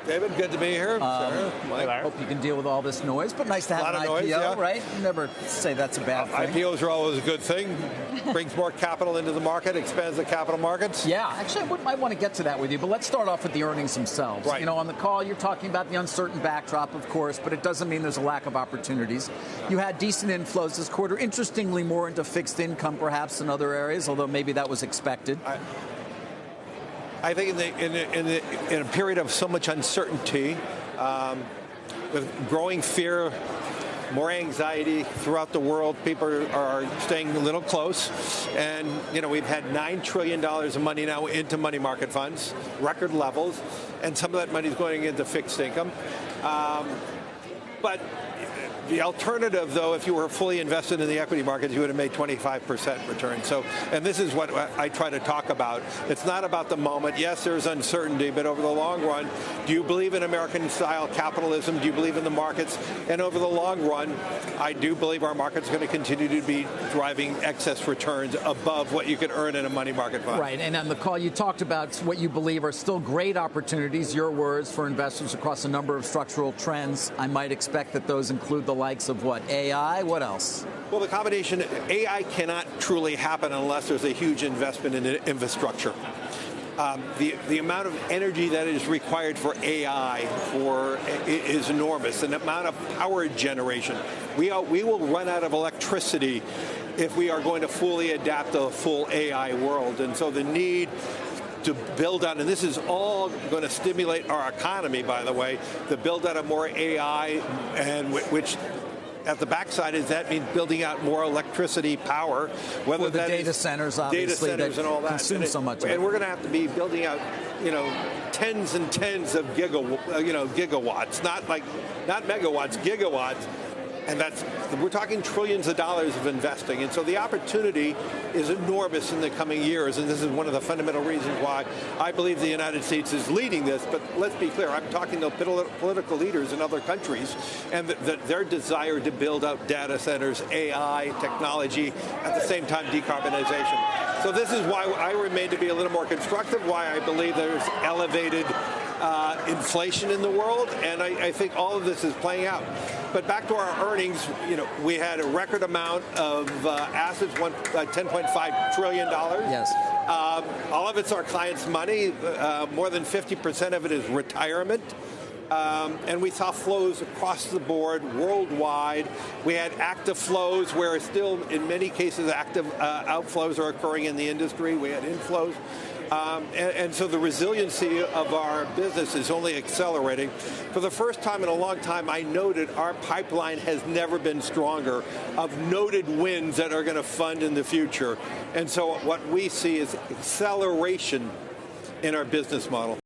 David, good to be here. Hope you can deal with all this noise, but nice to have an IPO, noise, yeah. right? Never say that's a bad thing. IPOs are always a good thing. Brings more capital into the market, expands the capital markets. Yeah, actually, I might want to get to that with you, but let's start off with the earnings themselves. Right. You know, on the call, you're talking about the uncertain backdrop, of course, but it doesn't mean there's a lack of opportunities. You had decent inflows this quarter, interestingly more into fixed income, perhaps, than other areas, although maybe that was expected. I think in a period of so much uncertainty, with growing fear, more anxiety throughout the world, people are staying a little close. And, you know, we've had $9 trillion of money now into money market funds, record levels, and some of that money is going into fixed income. But the alternative, though, if you were fully invested in the equity markets, you would have made 25% return. So, and this is what I try to talk about. It's not about the moment. Yes, there's uncertainty, but over the long run, do you believe in American-style capitalism? Do you believe in the markets? And over the long run, I do believe our market's going to continue to be driving excess returns above what you could earn in a money market fund. Right, and on the call, you talked about what you believe are still great opportunities, your words, for investors across a number of structural trends. I might expect that those include the likes of what? AI? What else? Well, the combination, AI cannot truly happen unless there's a huge investment in infrastructure. The amount of energy that is required for AI is enormous, and the amount of power generation. We will run out of electricity if we are going to fully adapt to a full AI world. And so the need to build out, and this is all going to stimulate our economy, by the way, to build out of more AI, and which at the backside is that means building out more electricity power, whether the that data is centers, obviously, data centers and all that consume so much. And we're going to have to be building out, you know, tens and tens of gigawatts, not megawatts, gigawatts. And we're talking trillions of dollars of investing. And so the opportunity is enormous in the coming years. And this is one of the fundamental reasons why I believe the United States is leading this. But let's be clear, I'm talking to political leaders in other countries, and their desire to build out data centers, AI, technology, at the same time decarbonization. So this is why I remain to be a little more constructive, why I believe there's elevated inflation in the world, and I think all of this is playing out. But back to our earnings, you know, we had a record amount of assets, $10.5 trillion. Yes. All of it's our clients' money. More than 50% of it is retirement. And we saw flows across the board, worldwide. We had active flows where still, in many cases, active outflows are occurring in the industry. We had inflows. And so the resiliency of our business is only accelerating. For the first time in a long time, I noted our pipeline has never been stronger of noted wins that are going to fund in the future. And so what we see is acceleration in our business model.